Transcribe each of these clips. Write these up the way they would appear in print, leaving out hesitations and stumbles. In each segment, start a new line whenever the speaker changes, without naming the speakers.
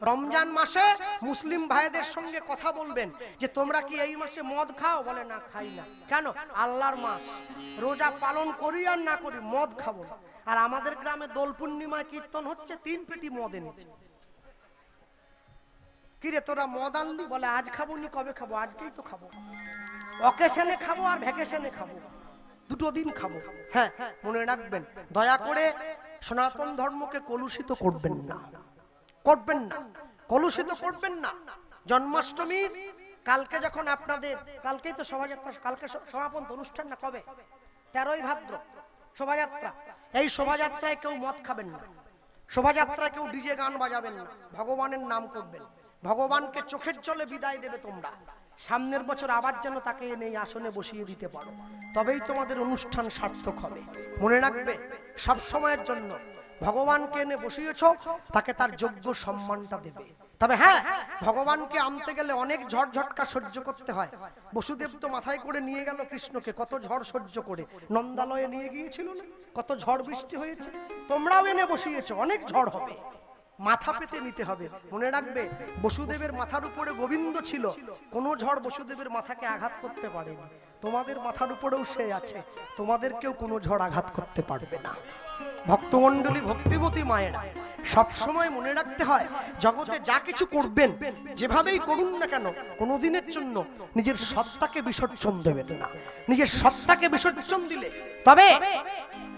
রমজান মাসে মুসলিম ভাইদের সঙ্গে কথা বলবেন যে তোমরা কি এই মাসে মদ খাও? বলে না, খাই না। কেন? আল্লাহর মাস, রোজা পালন করি আর না করি মদ খাবো না। আর আমাদের গ্রামে দোল পূর্ণিমায় কীর্তন হচ্ছে, 3 পেটি মদ এনেছে। কিরে তোরা মদ আনলি? বলে আজ খাবো নি, কবে খাবো? আজকেই তো খাবো। অকেশনে খাবো আর ভ্যাকেশনে খাবো, 2 দিন খাবো। হ্যাঁ, মনে রাখবেন, দয়া করে সনাতন ধর্মকে কলুষিত করবেন না, করবেন না, কলুষিত করবেন না। জন্মাষ্টমী কালকে যখন আপনাদের, কালকেই তো শোভাযাত্রা, কালকে সমাপন অনুষ্ঠান না, কবে? 13ই ভাদ্র শোভাযাত্রা। এই শোভাযাত্রায় কেউ মদ খাবেন না, শোভাযাত্রায় কেউ ডিজে গান বাজাবেন না, ভগবানের নাম করবেন। ভগবানকে চোখের জলে বিদায় দেবে তোমরা। সামনের বছর আবার যেন তাকে এনে এই আসনে বসিয়ে দিতে পারো, তবেই তোমাদের অনুষ্ঠান সার্থক হবে। মনে রাখবে, সব সময়ের জন্য ভগবানকে এনে বসিয়েছো, তাকে তার যোগ্য সম্মানটা দেবে। তবে হ্যাঁ, ভগবানকে আনতে গেলে অনেক ঝড় ঝটকা সহ্য করতে হয়। বসুদেব তো মাথায় করে নিয়ে গেল কৃষ্ণকে, কত ঝড় সহ্য করে নন্দালয়ে নিয়ে গিয়েছিল না, কত ঝড় বৃষ্টি হয়েছে। তোমরাও এনে বসিয়েছো, অনেক ঝড় হবে, মাথা পেতে নিতে হবে। মনে রাখবে, বসুদেবের মাথার উপরে গোবিন্দ ছিল, কোনো ঝড় বসুদেবের মাথাকে আঘাত করতে পারেনি। তোমাদের মাথার উপরেও সে আছে, তোমাদেরকেও কোনো ঝড় আঘাত করতে পারবে না। ভক্তমণ্ডলী, ভক্তিবতী মায়েরা, সব সময় মনে রাখতে হয়, জগতে যা কিছু করবেন, যেভাবেই করুন না কেন, কোনোদিনের জন্য নিজের সত্তাকে বিসর্জন দেবেন না। নিজের সত্তাকে বিসর্জন দিলে তবে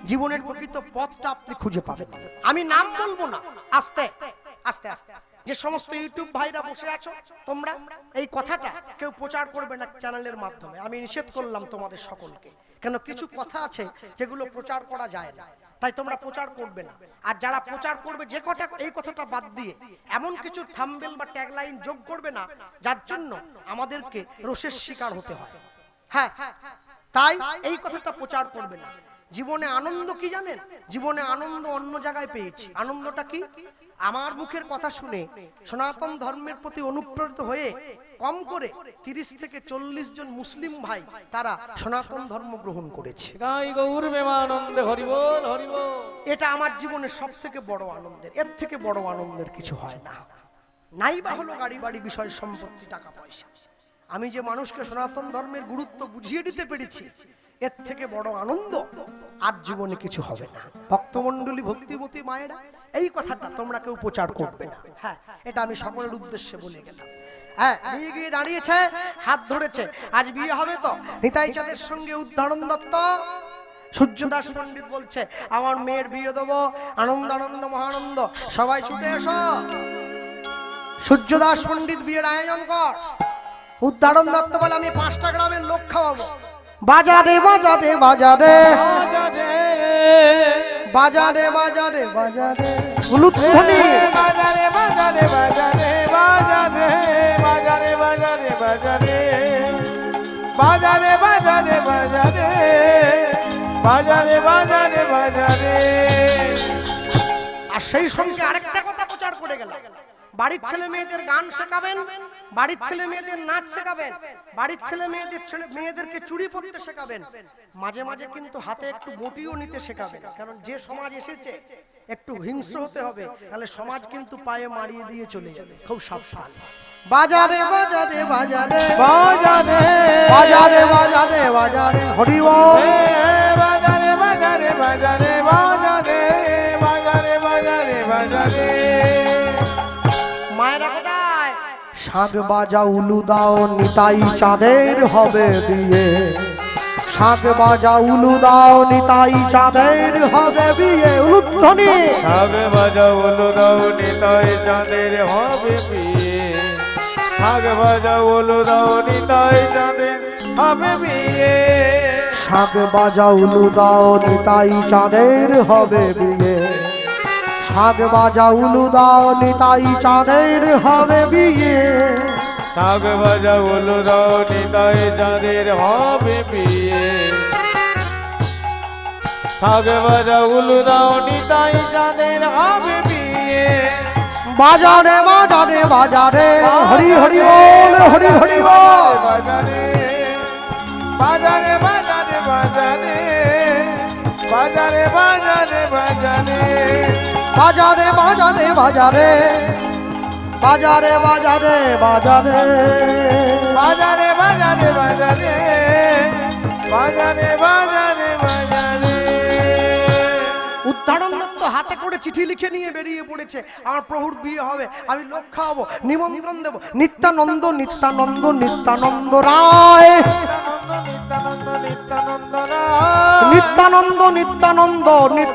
জীবনের প্রকৃত পথটা আপনি খুঁজে পাবেন। আমি নাম বলবো না, আস্তে আস্তে আস্তে যে সমস্ত ইউটিউব ভাইরা বসে আছো, তোমরা এই কথাটা কেউ প্রচার করবে না চ্যানেলের মাধ্যমে। আমি নিষেধ করলাম তোমাদের সকলকে, কেন কিছু কথা আছে যেগুলো প্রচার করা যায় না, তাই তোমরা প্রচার করবে না। আর যারা প্রচার করবে, যে কথা, এই কথাটা বাদ দিয়ে এমন কিছু থাম্বনেল বা ট্যাগলাইন যোগ করবে না যার জন্য আমাদেরকে রোষের শিকার হতে হয়। হ্যাঁ, তাই এই কথাটা প্রচার করবে না। জীবনে আনন্দ কি জানেন? জীবনে আনন্দ অন্য জায়গায় পেয়েছি। আনন্দটা কি? আমার মুখের কথা শুনে সনাতন ধর্মের প্রতি অনুপ্রাণিত হয়ে কম করে 30 থেকে 40 জন মুসলিম ভাই তারা সনাতন ধর্ম গ্রহণ করেছে। এটা আমার জীবনের সব থেকে বড় আনন্দের, এর থেকে বড় আনন্দের কিছু হয় না। নাই বা হলো গাড়ি বাড়ি, বিষয় সম্পত্তি, টাকা পয়সা। আমি যে মানুষকে সনাতন ধর্মের গুরুত্ব বুঝিয়ে দিতে পেরেছি, এর থেকে বড় আনন্দ আর জীবনে কিছু হবে না। ভক্তমণ্ডলী, ভক্তিমতী মায়েরা, এই কথাটা তোমরা কেউ প্রচার করবে না। হ্যাঁ, এটা আমি সকলের উদ্দেশ্যে বলে গেলাম। হ্যাঁ, বিয়ে গিয়ে দাঁড়িয়েছে, হাত ধরেছে, আজ বিয়ে হবে তো। নিতাই চাঁদের সঙ্গে উদ্ধারণ দত্ত, সূর্যদাস পণ্ডিত বলছে আমার মেয়ের বিয়ে দেবো, আনন্দ আনন্দ মহানন্দ, সবাই ছুটে এসো। সূর্যদাস পণ্ডিত বিয়ের আয়োজন কর। উদ্ধারণ দত্ত বলে আমি 5টা গ্রামের লোক খাওয়াবো। বাজারে বাজারে বাজারে বাজারে বাজারে বাজারে উলুধ্বনি,
বাজারে বাজারে বাজারে বাজারে বাজারে বাজারে বাজারে বাজারে বাজারে বাজারে বাজারে বাজারে বাজারে।
আর সেই সঙ্গে আরেকটা কথা প্রচার করে গেল, বাড়ির ছেলে মেয়েদের গান শেখাবেন, বাড়ির ছেলে মেয়েদের নাচ শেখাবেন, বাড়ির ছেলে মেয়েদেরকে চুড়ি পরতে শেখাবেন। মাঝে মাঝে কিন্তু হাতে একটু বটিও নিতে শেখাবেন, কারণ যে সমাজ এসেছে একটু হিংস্র হতে হবে, তাহলে সমাজ কিন্তু পায়ে মারিয়ে দিয়ে চলে যাবে। খুব সাবধান। বাজারে বাজারে বাজারে বাজারে বাজারে বাজারে বাজারে হরি বল।
বাজারে বাজারে বাজারে বাজারে বাজারে বাজারে বাজারে।
মায়েরা কোথায়? শাঁখ বাজা উলু দাও, নিতাই চাঁদের হবে বিয়ে। শাঁখ বাজা উলু দাও, নিতাই চাঁদের হবে বিয়ে। উলুধ্বনি,
শাঁখ বাজা উলু দাও, নিতাই চাঁদের হবে বিয়ে। শাঁখ বাজা উলু দাও, নিতাই চাঁদের হবে বিয়ে।
শাঁখ বাজা উলু দাও, নিতাই চাঁদের হবে বিয়ে। শাঁখ বাজা উলু দাও, নিতাই চাঁদের হবে বিয়ে।
শাঁখ বাজা উলু দাও, নিতাই চাঁদের হবে বিয়ে। শাঁখ বাজা উলু দাও, নিতাই চাঁদের হবে বিয়ে।
বাজারে বাজারে বাজারে হরি হরি বল, হরি হরি বল।
বাজারে বাজারে বাজারে বাজারে বাজারে বাজারে বাজারে
বাজারে বাজারে বাজারে বাজারে বাজারে বাজারে
বাজারে বাজারে বাজারে বাজারে বাজারে বাজারে
উদ্ধারণ দত্ত হাতে করে চিঠি লিখে নিয়ে বেরিয়ে পড়েছে। আমার প্রভুর বিয়ে হবে, আমি লোক খাওয়াবো, নিমন্ত্রণ দেবো। নিত্যানন্দ নিত্যানন্দ নিত্যানন্দ রায়,
নিত্যানন্দ নিত্যানন্দ রায়,
নিত্যানন্দ নিত্যানন্দ রায়,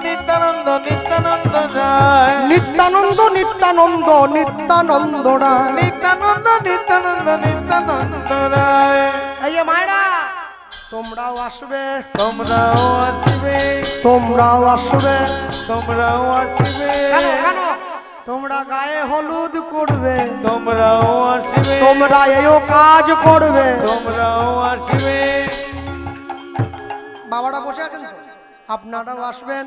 নিত্যানন্দ নিত্যানন্দ রায়,
নিত্যানন্দ নিত্যানন্দ নিত্যানন্দ রায়,
নিত্যানন্দ নিত্যানন্দ নিত্যানন্দ রায়।
এই যে মায়েরা তোমরাও আসবে,
তোমরাও আসবে,
তোমরাও আসবে,
তোমরাও আসবে,
কেন কেন তোমরা গায়ে হলুদ করবে,
তোমরাও আসবে,
তোমরা এও কাজ করবে।
তোমরাও আসবে।
বাবারা বসে আছেন তো, আপনারাও আসবেন,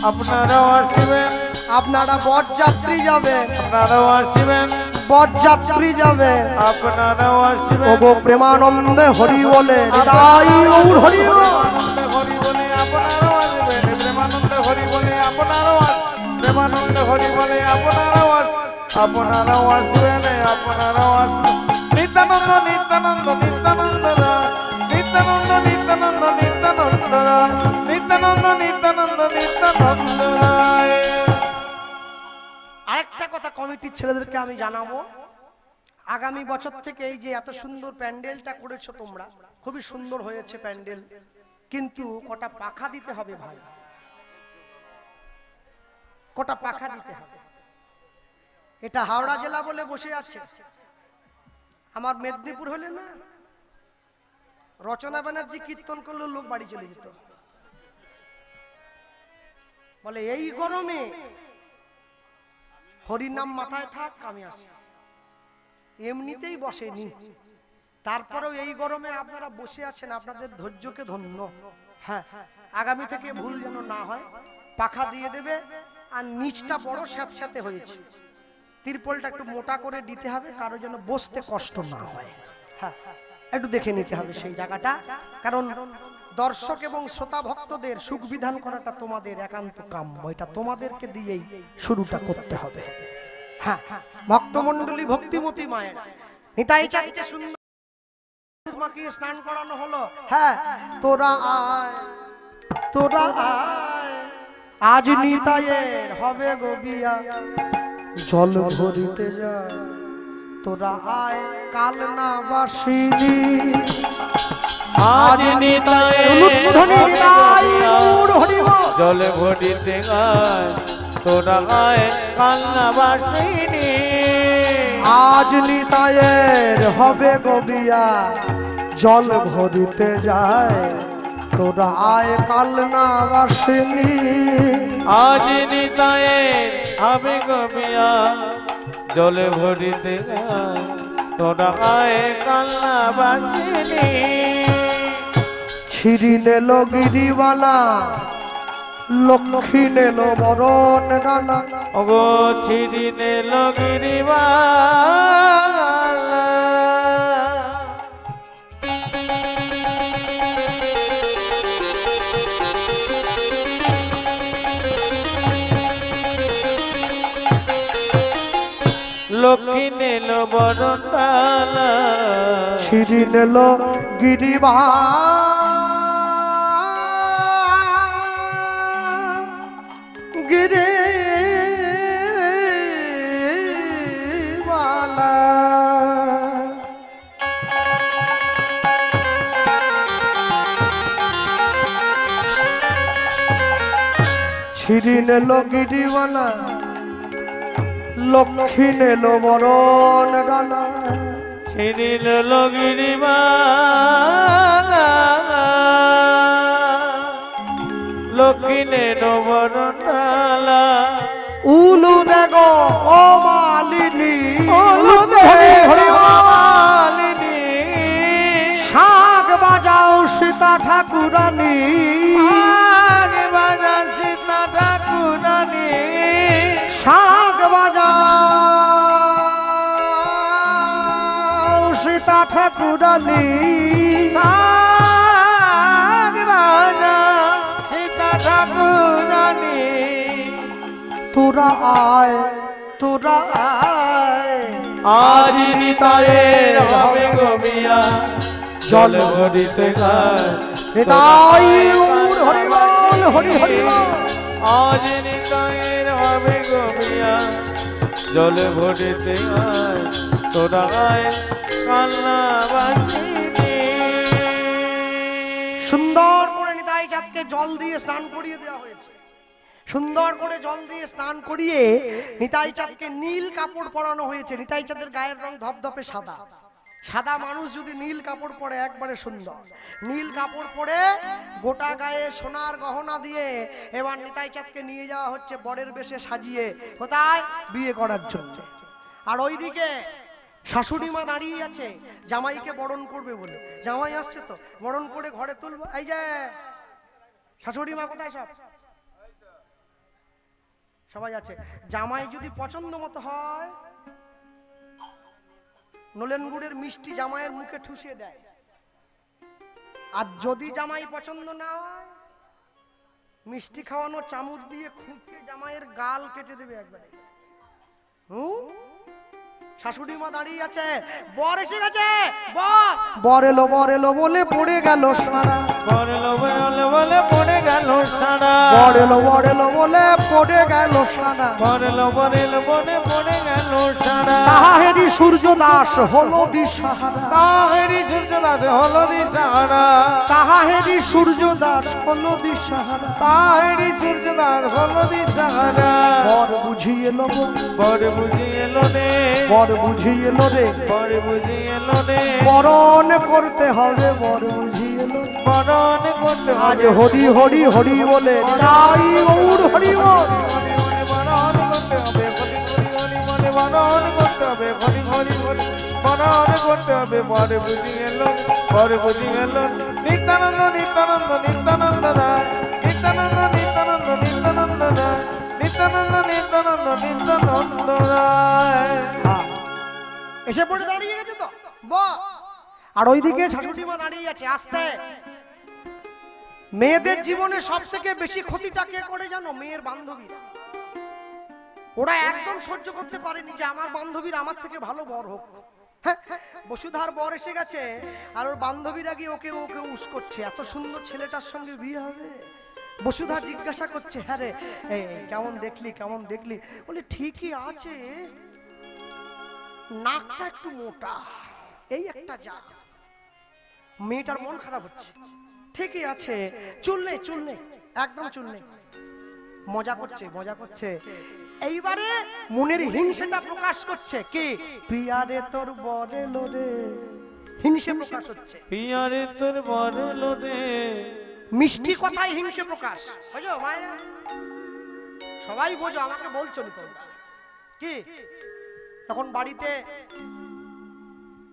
আপনারাও আসবেন,
আপনারা বরযাত্রী যাবে,
আপনারাও আসবেন,
বরযাত্রী যাবে।
আপনারাও আসবেন।
ওগো প্রেমানন্দে হরি বলে হৃদয় গৌর হরি বল।
প্রেমানন্দে হরি বলে আপনারাও আসবেন, প্রেমানন্দে হরি বলে আপনারাও আসবেন, প্রেমানন্দে হরি বলে আপনারাও আসবেন, আপনারাও আসবেন, আপনারাও আসবেন। নিত্যানন্দ নিত্যানন্দ নিত্যানন্দ রায়, নিত্যানন্দ নিত্যানন্দ নিত্যানন্দ রায়, নিত্যানন্দ নিত্যানন্দ নিত্যানন্দ রায়।
আরেকটা কথা কমিটির ছেলেদেরকে আমি জানাবো, আগামী বছর থেকে এই যে এত সুন্দর প্যান্ডেলটা করেছো তোমরা, খুবই সুন্দর হয়েছে প্যান্ডেল, কিন্তু কটা পাখা দিতে হবে ভাই, কটা পাখা দিতে হবে। এটা হাওড়া জেলা বলে বসে আছে, আমার মেদিনীপুর হলে না রচনা ব্যানার্জি কীর্তন করলে লোক বাড়ি চলে যেত, বলে এই গরমে হরিনাম মাথায় থাক আমি আসি। এমনিতেই বসেনি, তারপরেও এই গরমে আপনারা বসে আছেন, আপনাদের ধৈর্যকে ধন্য। হ্যাঁ, আগামী থেকে ভুল যেন না হয়, পাখা দিয়ে দেবে। আর নিচটা বড় স্যাঁতস্যাঁতে হয়েছে, তিরপলটা একটু মোটা করে দিতে হবে, কারো যেন বসতে কষ্ট না হয়। হ্যাঁ, একটু দেখে নিতে হবে সেই জায়গাটা, কারণ দর্শক এবং শ্রোতা ভক্তদের সুখ বিধান করাটা তোমাদের একান্ত কাম্য, এটা তোমাদেরকে দিয়েই শুরুটা করতে হবে। হ্যাঁ, ভক্তমণ্ডলী ভক্তিমতী মায়ের নিতাই চাইতে সুন্দর মাকে স্নান করানো হলো। হ্যাঁ, তোরা আয়, তোরা আয়, আজ নিতাইয়ের হবে গো বিয়া, জল ভরিতে যায়, তোরা আয় কাল না বাসিনি,
আজ নিতাই জলে ভরিতে গায়, তোরা গায় কান্না বাসিনি।
আজ নিতাইয়ের হবে গো বিয়া, জল ভরিতে যায়, তোরা আয় কাল না বাসিনি।
আজ নিতায়ে হবে গো বিয়া, জলে ভরিতে গায়, তোরা গায় কান্না বাসিনি।
ছিরি নেল গিরিবালা, লক্ষ্মী নেল বরণ ডালা,
ওগো ছিরি নেল গিরিবালা, লক্ষ্মী নেল বরণ ডালা,
ছিরি নেল গিরিবা গিরিবালা, ছিরি নেল গিরিবালা, লক্ষ্মী নেল বরণ ডালা,
ছিরিল গিরিবালা, লক্ষ্মী নেল বরণ ডালা।
উলু দেগো ও মালিনী,
উলু দেগো মালিনী,
শাক বাজাও সীতা ঠাকুরানী,
শাক বাজা সীতা ঠাকুরানী,
শাক বাজাও সীতা ঠাকুরানী,
শাক বাজা সীতা ঠাকুরানী।
তোরা আয়
আজ নিতাইয়ের হবে গো বিয়া জল ভরিতে গায়
নিতাই গৌর হরি বল হরি হরি বল।
আজ নিতাইয়ের হবে গো বিয়া জল ভরিতে গায় তোরা গায় কান্না বাসিনী।
সুন্দর করে নিতাই চাঁদকে জল দিয়ে স্নান করিয়ে দেওয়া হয়েছে। সুন্দর করে জল দিয়ে স্নান করিয়ে নিতাই চাঁদকে নীল কাপড় পরানো হয়েছে। নিতাই চাঁদের গায়ের রং ধপধপে সাদা। সাদা মানুষ যদি নীল কাপড় পরে একবারে সুন্দর। নীল কাপড় পরে গোটা গায়ে সোনার গহনা দিয়ে এবার নিতাই চাঁদকে নিয়ে যাওয়া হচ্ছে বরের বেশে সাজিয়ে, কোথায়? বিয়ে করার জন্য। আর ওইদিকে শাশুড়ি মা দাঁড়িয়ে আছে জামাইকে বরণ করবে বলে। জামাই আসছে তো বরণ করে ঘরে তুলবো। এই যে শাশুড়ি মা কোথায়? সবাই আছে। জামাই যদি পছন্দ মতো হয়, নলেন গুড়ের মিষ্টি জামাইয়ের মুখে ঠুসিয়ে দেয়। আর যদি জামাই পছন্দ না হয়, মিষ্টি খাওয়ানো চামচ দিয়ে খুঁচিয়ে জামাইয়ের গাল কেটে দেবে একবারে। শাশুড়ি মা দাঁড়িয়ে আছে, বর এসে গেছে। বর এলো বলে পড়ে গেল সারা।
বর এলো বলে পড়ে গেল সারা।
বর এলো বলে পড়ে গেল সারা।
বর এলো বলে পড়ে গেল সারা।
তাহারি সূর্য দাস হলো দিশাহারা।
তাহেরি সূর্য দাস হলো দিশাহারা।
তাহারি সূর্য দাস হলো দিশাহারা।
তাহেরি সূর্য দাস হলো দিশাহারা।
বর বুঝি এলো
বর বুঝি এলো রে।
বর বুঝি এলো রে।
বর বুঝি এলো রে।
বরণ করতে হবে বর বুঝি এলো।
বরণ করতে
আজ হরি হরি হরি বলে তাই গৌর হরি বল।
বরণ করতে হবে হরি হরি হরি বলে বরণ করতে হবে হরি হরি হরি বরণ করতে হবে। বর বুঝি এলো বর বুঝি এলো। নিত্যানন্দ নিত্যানন্দ নিত্যানন্দ রায়। নিত্যানন্দ নিত্যানন্দ নিত্যানন্দ রায়। নিত্যানন্দ নিত্যানন্দ নিত্যানন্দ রায়।
এসে পড়ে দাঁড়িয়ে গেছে তো বাহ। আর ওইদিকে শাশুড়ি মা দাঁড়িয়ে আছে। আস্তে। মেয়েদের জীবনে সব থেকে বেশি ক্ষতিটা কে করে জানো? মেয়ের বান্ধবীরা। ওরা একদম সহ্য করতে পারেনি যে আমার বান্ধবীর আমার থেকে ভালো বর হোক। হ্যাঁ, বসুধার বর এসে গেছে আর ওর বান্ধবীরা গিয়ে ওকে ওকে উস করছে, এত সুন্দর ছেলেটার সঙ্গে বিয়ে হবে। বসুধা জিজ্ঞাসা করছে, হ্যাঁ রে কেমন দেখলি কেমন দেখলি? বলে ঠিকই আছে, নাকটা একটু মোটা, এই একটা যা। মেয়েটার মন খারাপ হচ্ছে। ঠিকই আছে, চুল নেই চুল নেই, একদম চুল নেই। মজা করছে মজা করছে। এইবারে মনের হিংসাটা প্রকাশ করছে। কি? প্রিয়ারে তোর বরে লোরে, হিংসে প্রকাশ হচ্ছে।
প্রিয়ারে তোর বরে লোরে।
মিষ্টি কথায় হিংসে প্রকাশ। বুঝো মায়েরা, সবাই বোঝো, আমাকে বলছো তো। কি? তখন বাড়িতে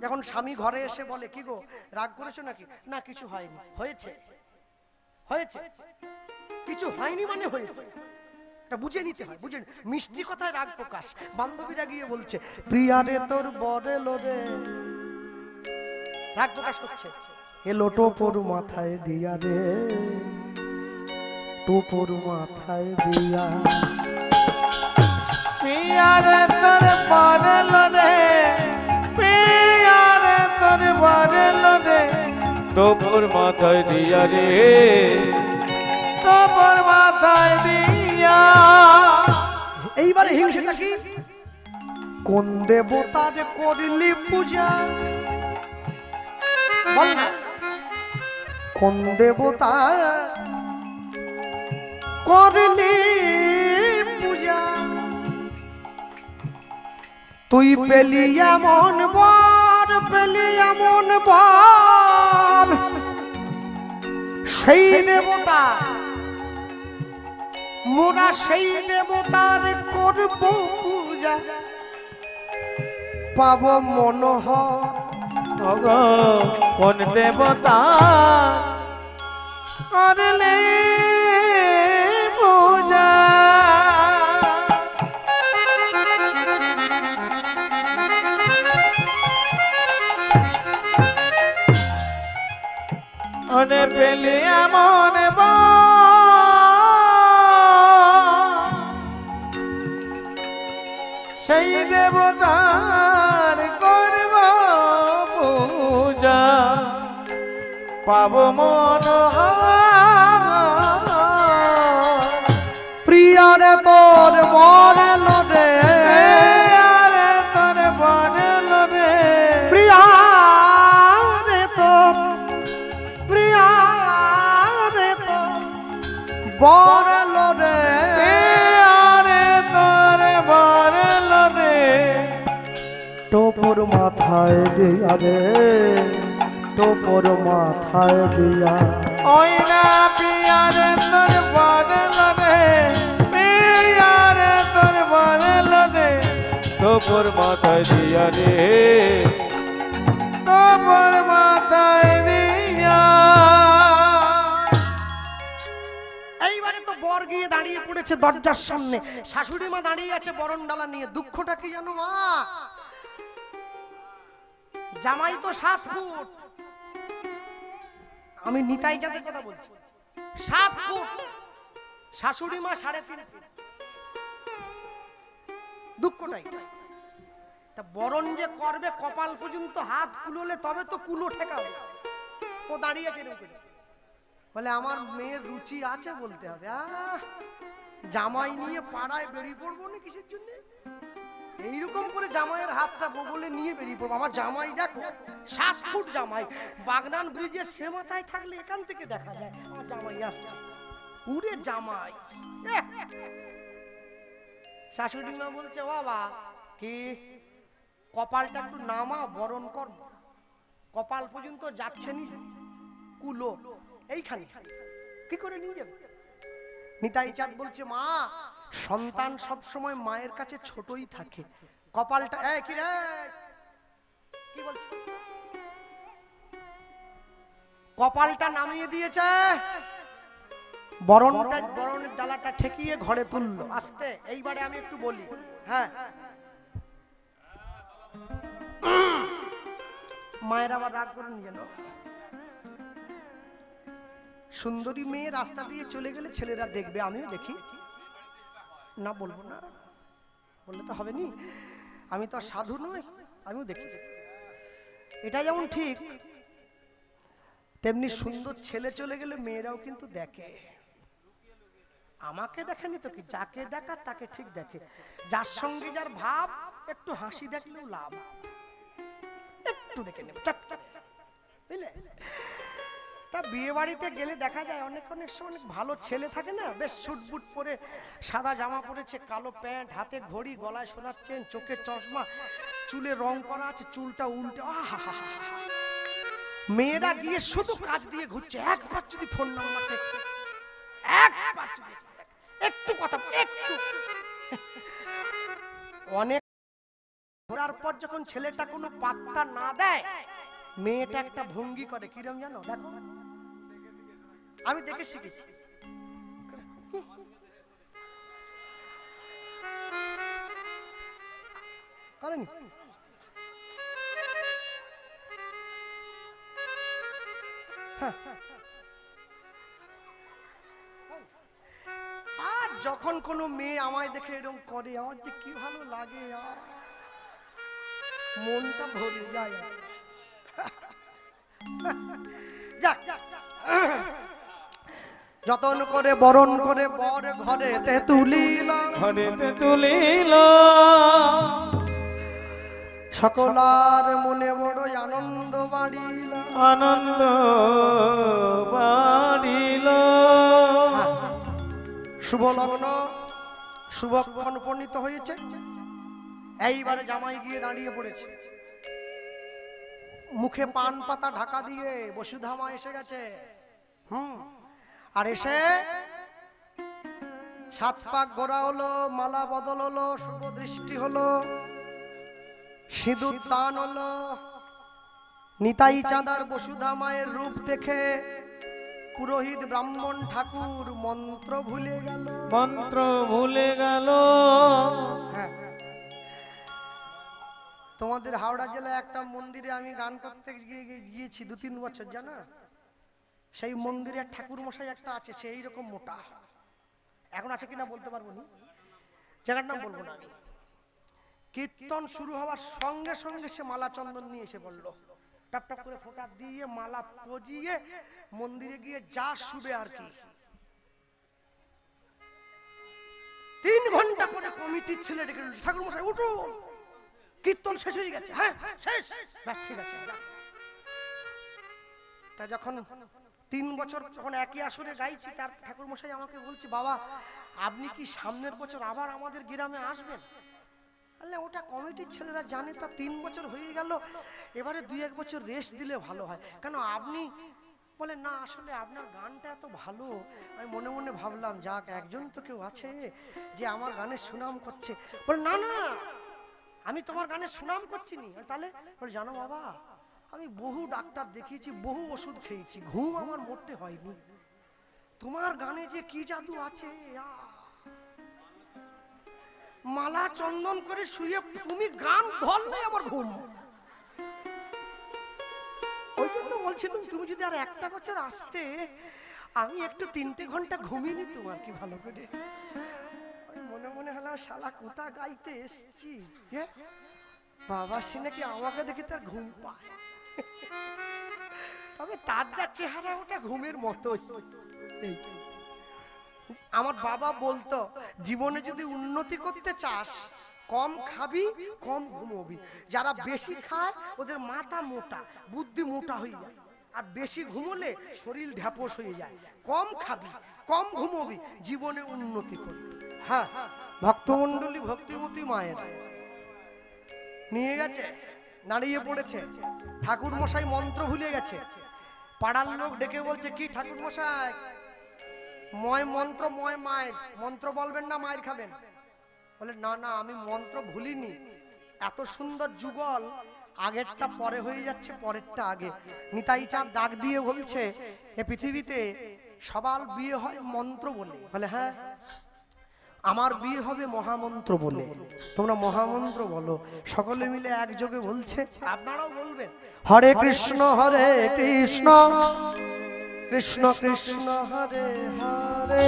যখন স্বামী ঘরে এসে বলে, কি গো রাগ করেছো নাকি? না কিছু হয়নি। হয়েছে হয়েছে, কিছু হয়নি মানে হয়েছে, এটা বুঝে নিতে হয়। বুঝে মিষ্টি কথায় রাগ প্রকাশ। বান্ধবীরা গিয়ে বলছে, প্রিয়ারে তোর বরে লোরে, রাগ প্রকাশ করছে। এলো টোপর মাথায় দিয়া রে, টোপর মাথায় দিয়া।
প্রিয়ারে তোর বরে লোরে, প্রিয়ারে তোর বরে লোরে, টোপর মাথায় দিয়া রে, টোপর মাথায় দিয়া।
এইবারে হিংসাটা কি? কোন দেবতার করলি পূজা? বল না, কোন দেবতা করলি পূজা? তুই পেলি এমন বর, পেলি এমন বর, সেই দেবতা মোরা সেই দেবতার করব পূজা, পাব মনোহর।
কোন দেবতা করলে পূজা? ওরে পেলে এমন সেই দেবতা তোমার করব পূজা পাব মন
প্রিয়ারে তোর বরেল রে
আরে তোর বরেল রে
প্রিয়ারে তোর প্রিয়ারে তোর বরেল রে
আরে তোর বরেল রে
টোপর মাথায় দিয়া রে টোপর মাথায় দিয়া
ওই না পিয়ারে তোর বরেল রে পিয়ারে তোর বরেল রে তোপর মাথায় দিয়া রে তোপর মাথায় দিয়া।
এইবারে তো বর গিয়ে দাঁড়িয়ে পড়েছে দরজার সামনে, শাশুড়ি মা দাঁড়িয়ে আছে বরণ ডালা নিয়ে। দুঃখটা কি জানো মা, জামাই তো 7 ফুট, আমি নিতাই জাতের কথা বলছি, 7 ফুট, শাশুড়ি মা 3.5 ফুট। দুঃখটাই তা বরণ যে করবে কপাল পর্যন্ত হাত কুলোলে তবে তো কুলো ঠেকাবে। ও দাঁড়িয়ে আছে এরকম করে, বলে আমার মেয়ের রুচি আছে বলতে হবে। জামাই নিয়ে পাড়ায় বেরিয়ে পড়বো না কিসের জন্য? এইরকম করে জামাইয়ের হাতটা বগলে নিয়ে বেরিয়ে পড়বো। আমার জামাই দেখো 7 ফুট জামাই, বাগনান ব্রিজের সে মাথায় থাকলে এখান থেকে দেখা যায় আমার জামাই আসছে। উড়ে জামাই, শাশুড়ি মা বলছে বাবা কি কপালটা একটু নামা, বরণ কর। কপাল পর্যন্ত যাচ্ছে নি কুলো, এইখানে কি করে নিয়ে যাবে? নিতাই চাঁদ বলছে মা, সন্তান সব সময় মায়ের কাছে ছোটই থাকে। কপালটা কি রে কি বলছে, কপালটা নামিয়ে দিয়েছে, বরণের ডালাটা ঠেকিয়ে ঘরে তুললো আস্তে। এইবারে আমি একটু বলি, হ্যাঁ মায়ের আবার রাগ করেন যেন। সুন্দরী মেয়ে রাস্তা দিয়ে চলে গেলে ছেলেরা দেখবে, আমিও দেখি না, বলবো না, বললে তো হবে নি, আমি তো সাধু নই, আমিও দেখি। এটা যেমন ঠিক তেমনি সুন্দর ছেলে চলে গেলে মেয়েরাও কিন্তু দেখে। আমাকে দেখেনি তো কি, যাকে দেখা তাকে ঠিক দেখে। যার সঙ্গে যার ভাব একটু হাসি দেখলেও লাভ, একটু দেখে নেবে বুঝলে। তা বিয়ে বাড়িতে গেলে দেখা যায় অনেক সময় অনেক ভালো ছেলে থাকে না, বেশ সুট বুট পরে সাদা জামা পরেছে, কালো প্যান্ট, হাতে ঘড়ি, গলায় সোনার চেন, চোখে চশমা, চুলে রং করা আছে, চুলটা উল্টে। মেয়েরা গিয়ে শুধু কাজ দিয়ে ঘুরছে। একবার যদি ফোন নাম্বারটা একবার যদি একটু কথা একটু, অনেক ঘোরার পর যখন ছেলেটা কোনো পাত্তা না দেয়, মেয়েটা একটা ভঙ্গি করে, কিরম জানো? দেখো আমি দেখে শিখেছি। করেনি? আর যখন কোনো মেয়ে আমায় দেখে এরকম করে, আমার যে কি ভালো লাগে, মনটা ভরে যায়। যতন করে বরণ করে বর ঘরেতে তুলিল,
ঘরেতে তুলিল,
সকলার মনে বড় আনন্দ বাড়িল,
আনন্দ বাড়িল।
শুভ লগ্ন শুভক্ষণ উপনীত হয়েছে। এইবারে জামাই গিয়ে দাঁড়িয়ে পড়েছে, মুখে পান পাতা ঢাকা দিয়ে বসুধামা এসে গেছে। আর এসে 7 পাক গোড়া হলো, মালা বদল হলো, শুভ দৃষ্টি হলো, সিঁদুর দান হলো। নিতাই চাঁদার বসুধা মায়ের রূপ দেখে পুরোহিত ব্রাহ্মণ ঠাকুর মন্ত্র ভুলে গেল,
মন্ত্র ভুলে গেল।
হ্যাঁ, তোমাদের হাওড়া জেলায় একটা মন্দিরে আমি গান করতে গিয়েছি 2-3 বছর, জানা? সেই মন্দিরে ঠাকুর মশাই একটা আছে, সেই রকম মোটা, এখন আছে কিনা বলতে পারবো না, জায়গার নাম বলবো না আমি। কীর্তন শুরু হওয়ার সঙ্গে সঙ্গে সে মালা চন্দন নিয়ে এসে পড়লো, টপ টপ করে ফোঁটা দিয়ে মালা পজিয়ে মন্দিরে গিয়ে যা শুবে আর কি। 3 ঘন্টা পরে কমিটির ছেলে ডেকে ঠাকুর মশাই উঠুন, কীর্তন শেষ হয়ে গেছে। হ্যাঁ শেষ, ঠিক আছে। তা যখন 3 বছর যখন একই আসরে গাইছি, তার ঠাকুর মশাই আমাকে বলছে, বাবা আপনি কি সামনের বছর আবার আমাদের গ্রামে আসবেন? আরে ওটা কমিটির ছেলেরা জানে, তা 3 বছর হয়ে গেল, এবারে 2-1 বছর রেস্ট দিলে ভালো হয়। কেন আপনি? বলে না আসলে আপনার গানটা এত ভালো, আমি মনে মনে ভাবলাম যাক একজন তো কেউ আছে যে আমার গানের সুনাম করছে। বলে না না আমি তোমার গানের সুনাম করছি নি। তাহলে বলে জানো বাবা, আমি বহু ডাক্তার দেখিয়েছি, বহু ওষুধ খেয়েছি, ঘুম আমার মোটে হয়নি, তোমার গানে যে কি জাদু আছে। মালা চন্দন করে শুয়ে তুমি গান ধরলে আমার ঘুম। ওই জন্য বলছিলাম তুমি যদি আর একটা বছর আসতে, আমি একটু 3টে ঘন্টা ঘুমিয়ে নিতাম আর কি ভালো করে। মনে মনে হলাম শালা কোথা গাইতে এসছি, বাবা সে নাকি আমাকে দেখে তার ঘুম পায়। তবে তার যা চেহারা ওটা ঘুমের মতোই। আমার বাবা বলতো জীবনে যদি উন্নতি করতে চাস কম খাবি কম ঘুমোবি। যারা বেশি খায় ওদের মাথা মোটা, বুদ্ধি মোটা হয়ে যায়, আর বেশি ঘুমোলে শরীর ঢ্যাপস হয়ে যায়। কম খাবি কম ঘুমোবি, জীবনে উন্নতি করবি। হ্যাঁ, ভক্তমণ্ডলী ভক্তিমতী মায়ের নিয়ে গেছে, দাঁড়িয়ে পড়েছে, ঠাকুর মশাই মন্ত্র ভুলে গেছে। পাড়ার লোক ডেকে বলছে, কি ঠাকুর মশাই ময় মন্ত্র, ময় মায়ের মন্ত্র বলবেন না, মায়ের খাবেন? বলে না না আমি মন্ত্র ভুলিনি, এত সুন্দর যুগল আগেরটা পরে হয়ে যাচ্ছে, পরেরটা আগে। নিতাই চাঁদ ডাক দিয়ে বলছে, এ পৃথিবীতে সবার বিয়ে হয় মন্ত্র বলে। বলে হ্যাঁ, আমার বিয়ে হবে মহামন্ত্র বলে, তোমরা মহামন্ত্র বলো। সকলে মিলে একযোগে বলছে, আপনারাও বলবেন, হরে কৃষ্ণ কৃষ্ণ কৃষ্ণ হরে হরে,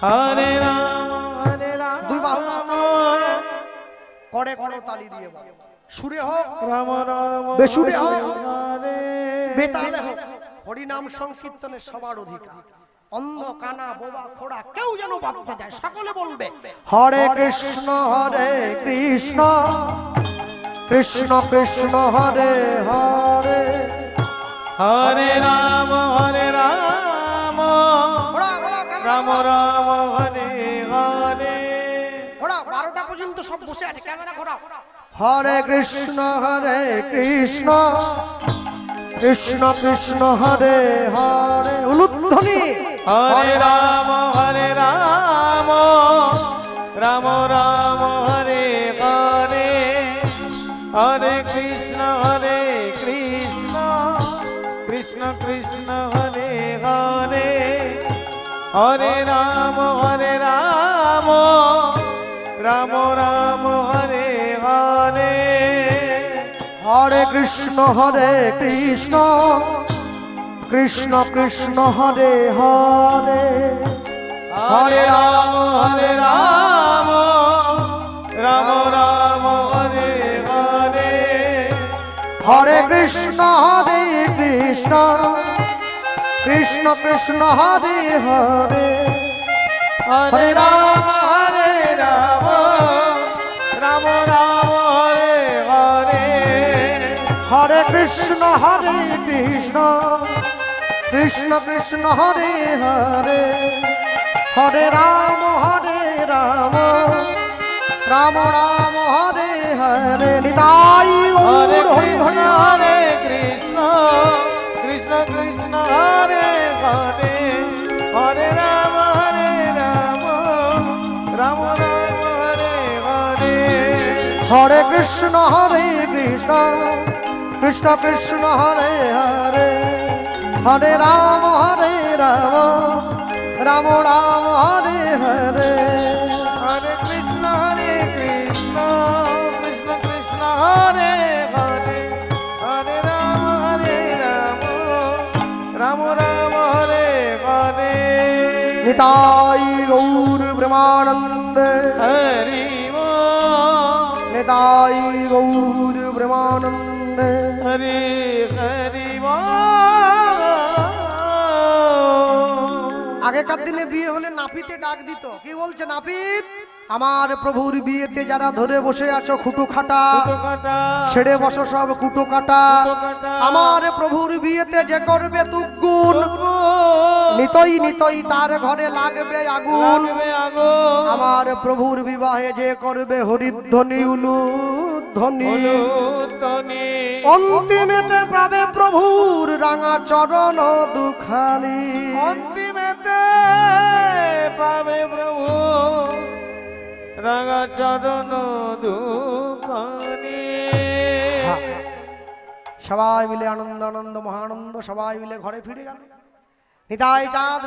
হরে রাম হরে রাম।
দুই বাহু করে করে তালি দিয়ে বলো, সুরে হোক
রাম রাম,
বেসুরে হোক
হরে
বেতালে হোক, হরিনাম সংকীর্তনের সবার অধিকার। অন্ধ কানা বোবা খোড়া কেউ যেন বাধতে যায়, সকলে বলবে হরে কৃষ্ণ কৃষ্ণ কৃষ্ণ হরে হরে,
হরে রাম রাম রাম হরে হরে।
ঘোড়া 12টা পর্যন্ত সব বসে আছে, ক্যামেরা ঘোড়া। হরে কৃষ্ণ কৃষ্ণ কৃষ্ণ হরে হরে, উলুধ্বনি
হরে রাম রাম রাম হরে হরে, হরে কৃষ্ণ কৃষ্ণ কৃষ্ণ হরে হরে, হরে রাম রাম রাম হরে হরে,
হরে কৃষ্ণ কৃষ্ণ কৃষ্ণ হরে হরে,
হরে রাম রাম হরে হরে,
হরে কৃষ্ণ কৃষ্ণ কৃষ্ণ হরে হরে,
হরে রাম রাম হরে হরে,
হরে কৃষ্ণ কৃষ্ণ কৃষ্ণ হরে হরে, হরে রাম রাম হরে হরে। নিতাই
হরে
গৌর হরি
কৃষ্ণ
হরি
হরে কৃষ্ণ কৃষ্ণ হরে হরে, হরে রাম রাম হরে হরে,
হরে কৃষ্ণ কৃষ্ণ কৃষ্ণ হরে হরে, হরে রাম রাম হরে হরে,
হরে কৃষ্ণ কৃষ্ণ কৃষ্ণ হরে হরে, হরে রাম রাম হরে হরে।
নিতাই গৌর ব্রহ্মানন্দে
হরি বল।
নিতাই গৌর প্রেমানন্দে।
হরি হরি
আগেকার দিনে বিয়ে হলে নাপিতে ডাক দিত, কি বলছে নাপিত? আমার প্রভুর বিয়েতে যারা ধরে বসে আছো খুঁটো খাটা, ছেড়ে বসো সব কুটো কাটা। আমার প্রভুর বিয়েতে যে করবে তুগুন, নিতই নিতই তার ঘরে লাগবে আগুন। আমার প্রভুর বিবাহে যে করবে হরিধ্বনি উলুধ্বনি, অন্তিমেতে পাবে প্রভুর রাঙা চরণ দুখানি।
অন্তিমেতে পাবে প্রভু রাঙা চরণ দুখানি।
সবাই মিলে আনন্দ আনন্দ মহানন্দ, সবাই মিলে ঘরে ফিরে গেল। নিতাই চাঁদ